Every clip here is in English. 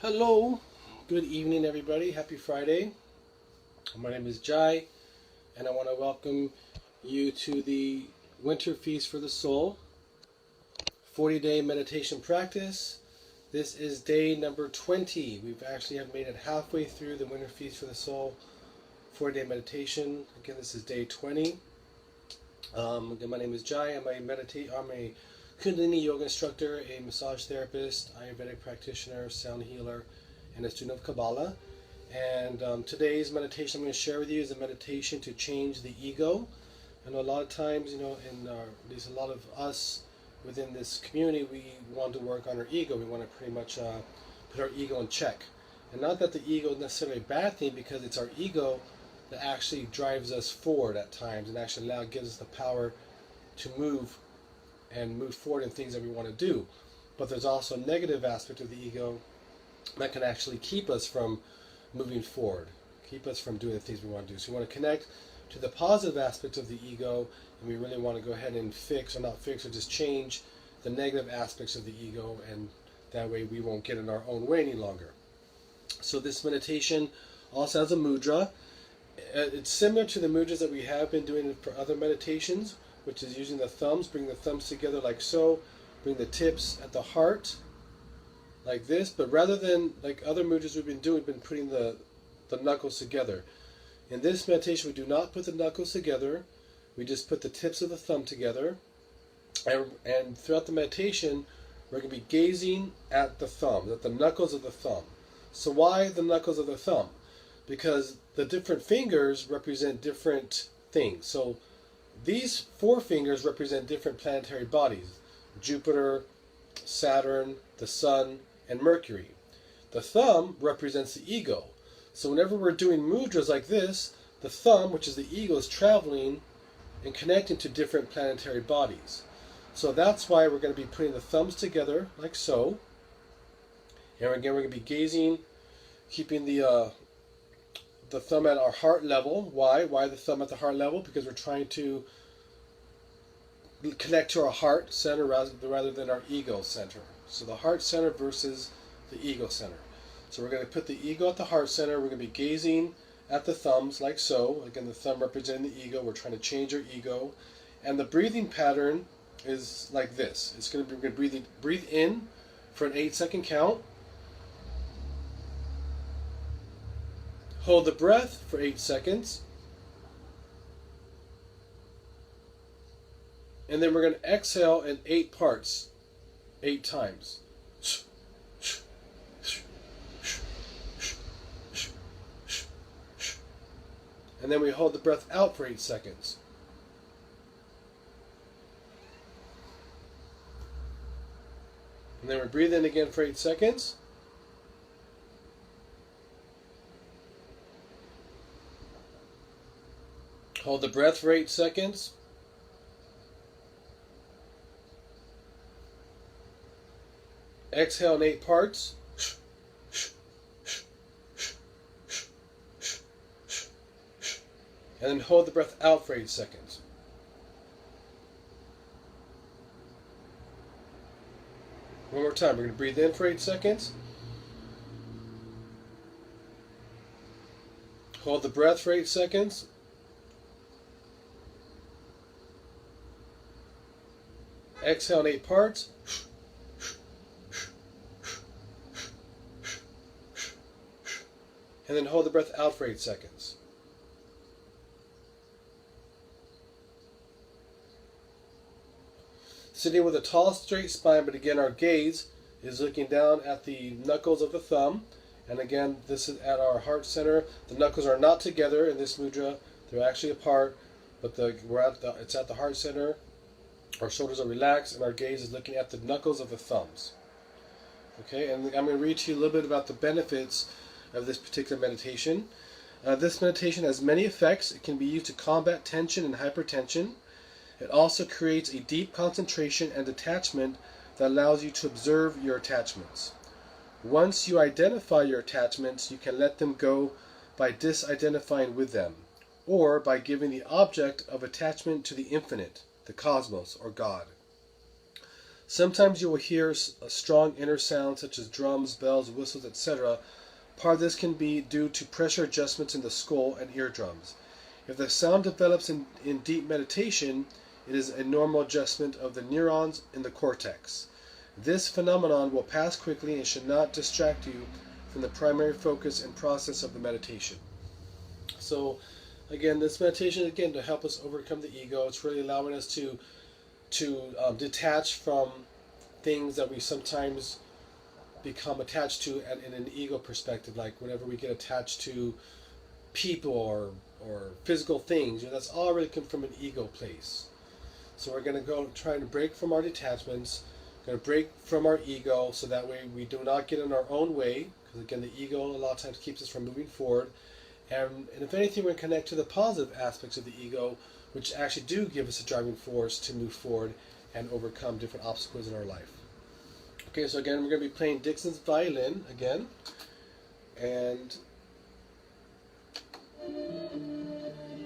Hello, good evening everybody, happy Friday. My name is Jai and I want to welcome you to the Winterfeast for the Soul 40-day meditation practice. This is day number 20. We've actually have made it halfway through the Winterfeast for the Soul 40-day meditation. Again, this is day 20. Again, my name is Jai. I'm a Kundalini yoga instructor, a massage therapist, Ayurvedic practitioner, sound healer, and a student of Kabbalah. And today's meditation I'm going to share with you is a meditation to change the ego. I know a lot of times, there's a lot of us within this community, we want to work on our ego. We want to pretty much put our ego in check. And not that the ego is necessarily a bad thing, because it's our ego that actually drives us forward at times and actually gives us the power to move forward in things that we want to do. But there's also a negative aspect of the ego that can actually keep us from moving forward, keep us from doing the things we want to do. So we want to connect to the positive aspect of the ego, and we really want to go ahead and just change the negative aspects of the ego, and that way we won't get in our own way any longer. So this meditation also has a mudra. It's similar to the mudras that we have been doing for other meditations, which is using the thumbs. Bring the thumbs together like so. Bring the tips at the heart like this. But rather than like other mudras we've been doing, we've been putting the knuckles together. In this meditation, we do not put the knuckles together. We just put the tips of the thumb together. And throughout the meditation, we're going to be gazing at the thumb, at the knuckles of the thumb. So why the knuckles of the thumb? Because the different fingers represent different things. So these four fingers represent different planetary bodies: Jupiter, Saturn, the Sun, and Mercury. The thumb represents the ego. So whenever we're doing mudras like this, the thumb, which is the ego, is traveling and connecting to different planetary bodies. So that's why we're going to be putting the thumbs together like so. And again, we're going to be gazing, keeping the thumb at our heart level. Why? Why the thumb at the heart level? Because we're trying to connect to our heart center rather than our ego center. So the heart center versus the ego center. So we're going to put the ego at the heart center. We're going to be gazing at the thumbs like so. Again, the thumb representing the ego. We're trying to change our ego. And the breathing pattern is like this. We're going to breathe in for an 8-second count. Hold the breath for 8 seconds. And then we're going to exhale in 8 parts, 8 times. And then we hold the breath out for 8 seconds. And then we breathe in again for 8 seconds. Hold the breath for 8 seconds. Exhale in 8 parts. And then hold the breath out for 8 seconds. One more time. We're going to breathe in for 8 seconds. Hold the breath for 8 seconds. Exhale in 8 parts. And then hold the breath out for 8 seconds. Sitting with a tall, straight spine, but again, our gaze is looking down at the knuckles of the thumb. And again, this is at our heart center. The knuckles are not together in this mudra. They're actually apart, but it's at the heart center. Our shoulders are relaxed, and our gaze is looking at the knuckles of the thumbs. Okay, and I'm going to read to you a little bit about the benefits of this particular meditation. This meditation has many effects. It can be used to combat tension and hypertension. It also creates a deep concentration and detachment that allows you to observe your attachments. Once you identify your attachments, you can let them go by disidentifying with them, or by giving the object of attachment to the infinite, the cosmos, or God. Sometimes you will hear a strong inner sound such as drums, bells, whistles, etc. Part of this can be due to pressure adjustments in the skull and eardrums. If the sound develops in deep meditation, it is a normal adjustment of the neurons in the cortex. This phenomenon will pass quickly and should not distract you from the primary focus and process of the meditation. So, again, this meditation, again, to help us overcome the ego, it's really allowing us to detach from things that we sometimes become attached to in an ego perspective, like whenever we get attached to people or physical things, that's all really come from an ego place. So we're going to go trying to break from our detachments, going to break from our ego, so that way we do not get in our own way, because again, the ego a lot of times keeps us from moving forward. And if anything, we're going to connect to the positive aspects of the ego, which actually do give us a driving force to move forward and overcome different obstacles in our life. Okay, so again, we're going to be playing Dixon's violin again. And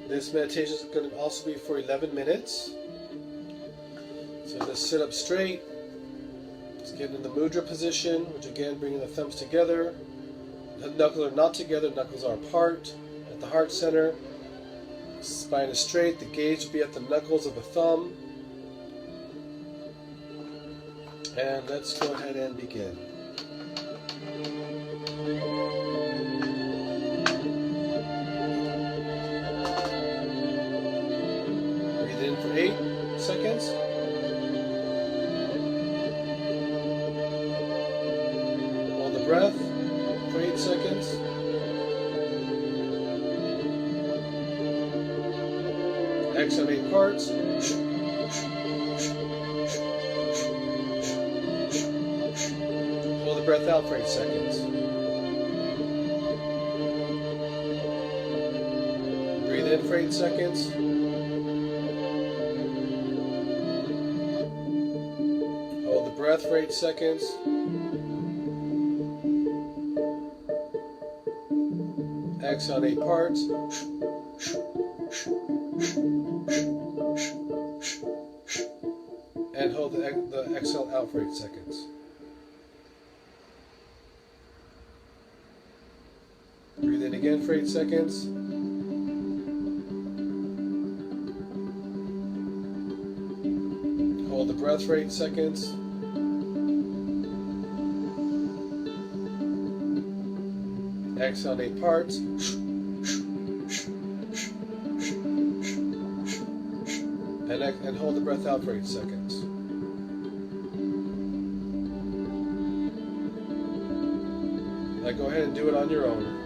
this meditation is going to also be for 11 minutes. So just sit up straight. Let's get in the mudra position, which again, bringing the thumbs together. The knuckles are not together, knuckles are apart. At the heart center, spine is straight, the gaze will be at the knuckles of the thumb. And let's go ahead and begin. Breathe in for 8 seconds. Hold the breath for 8 seconds. Exhale 8 parts. Hold the breath out for 8 seconds. Breathe in for 8 seconds. Hold the breath for 8 seconds. Exhale 8 parts. And hold the exhale out for 8 seconds. Breathe in again for 8 seconds. Hold the breath for 8 seconds. Exhale 8 parts. And hold the breath out for 8 seconds. Now go ahead and do it on your own.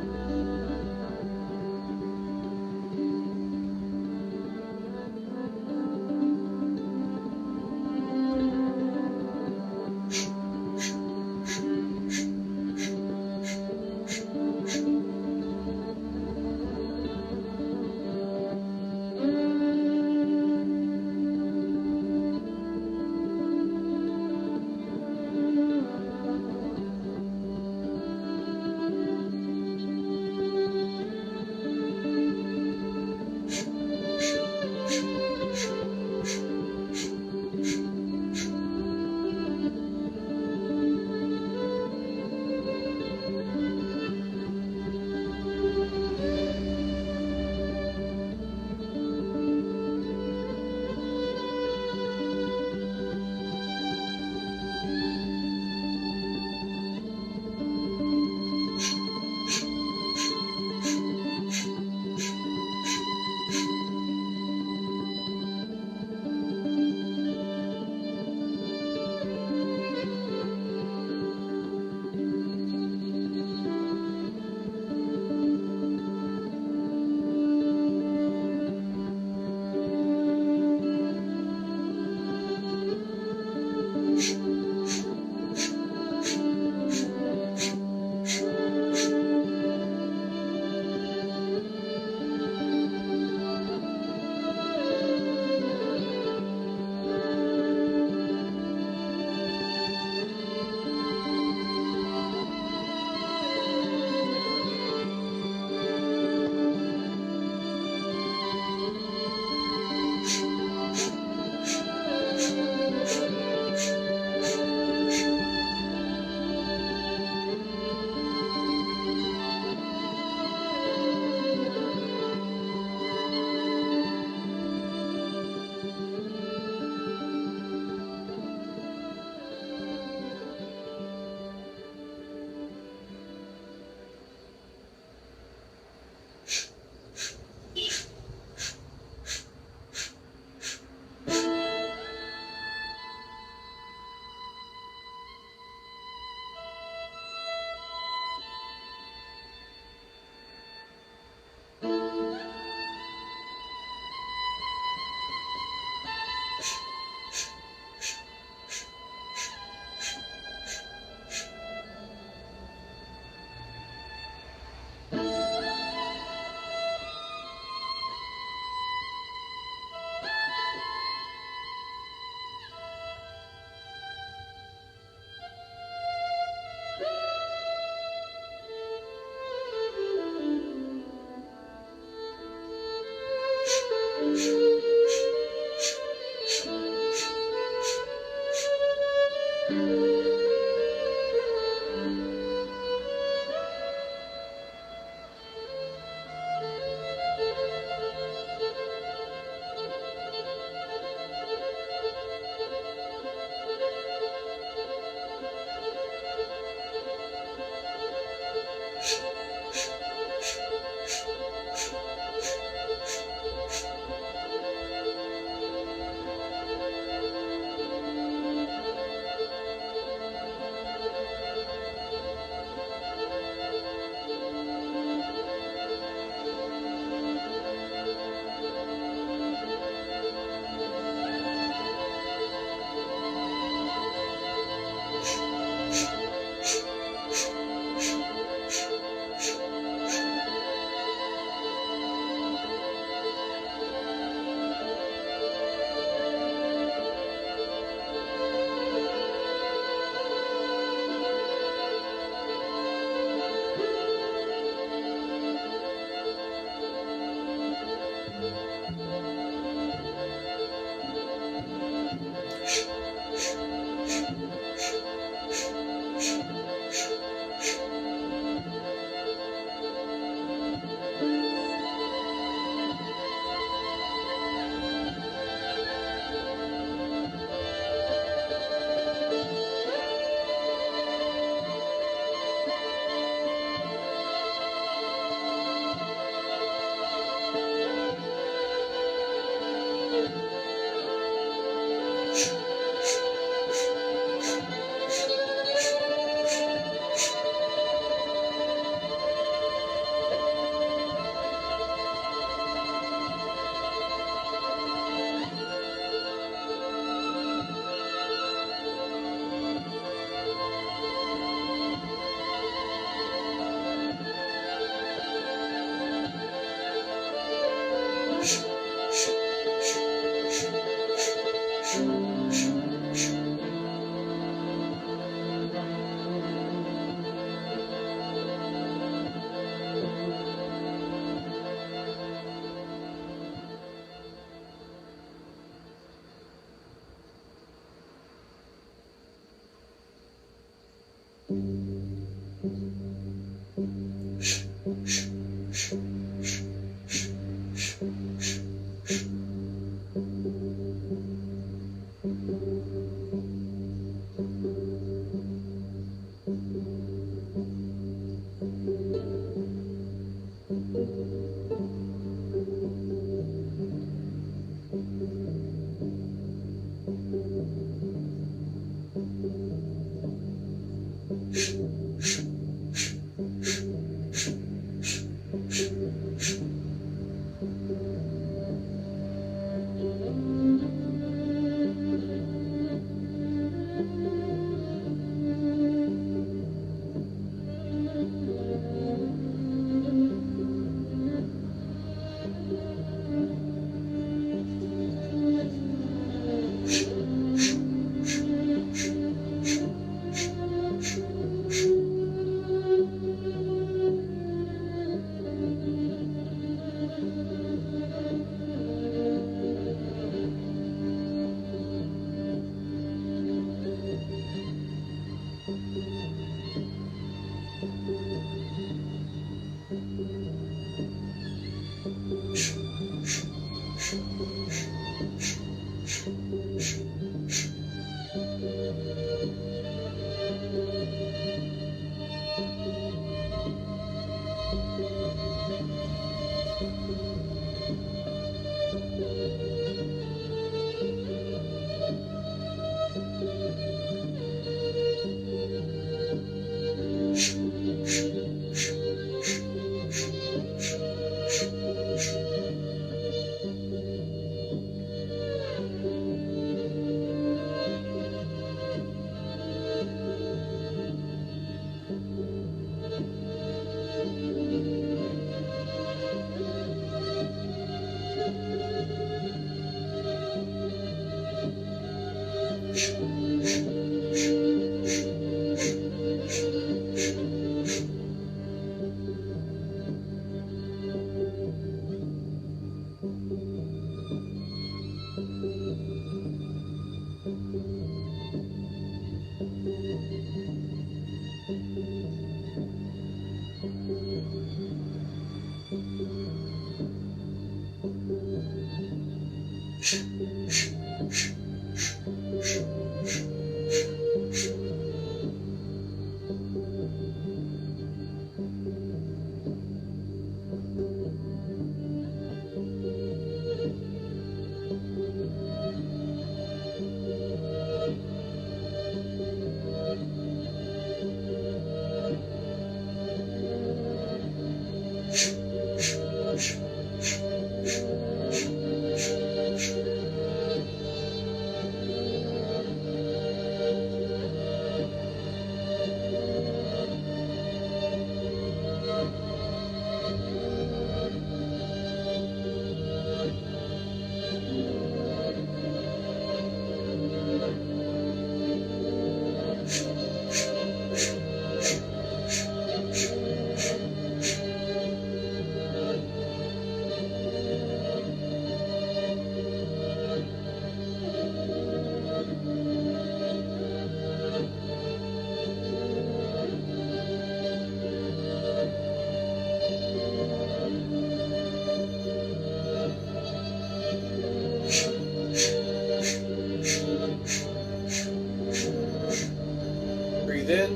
Breathe in.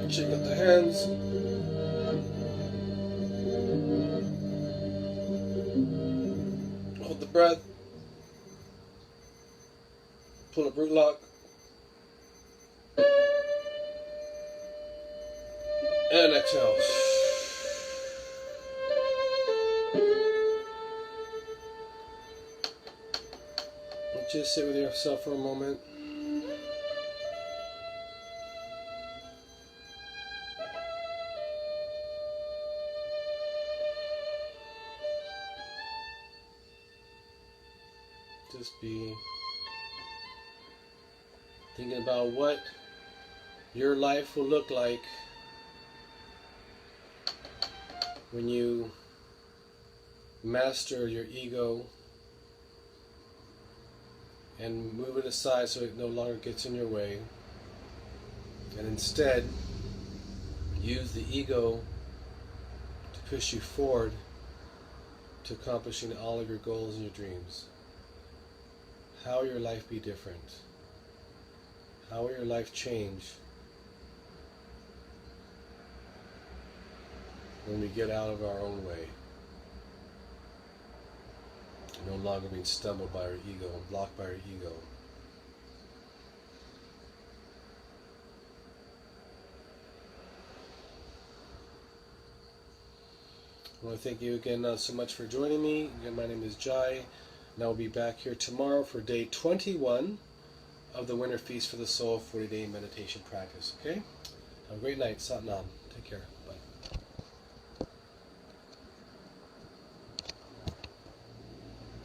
Shake up the hands. Hold the breath. Pull up root lock. And exhale. And just sit with yourself for a moment. Just be thinking about what your life will look like when you master your ego and move it aside so it no longer gets in your way. and instead use the ego to push you forward to accomplishing all of your goals and your dreams. How will your life be different? How will your life change when we get out of our own way? No longer being stumbled by our ego and blocked by our ego. I want to thank you again so much for joining me. Again, my name is Jai, and I'll be back here tomorrow for day 21 of the Winter Feast for the Soul 40-day meditation practice. Okay? Have a great night. Sat Nam. Take care.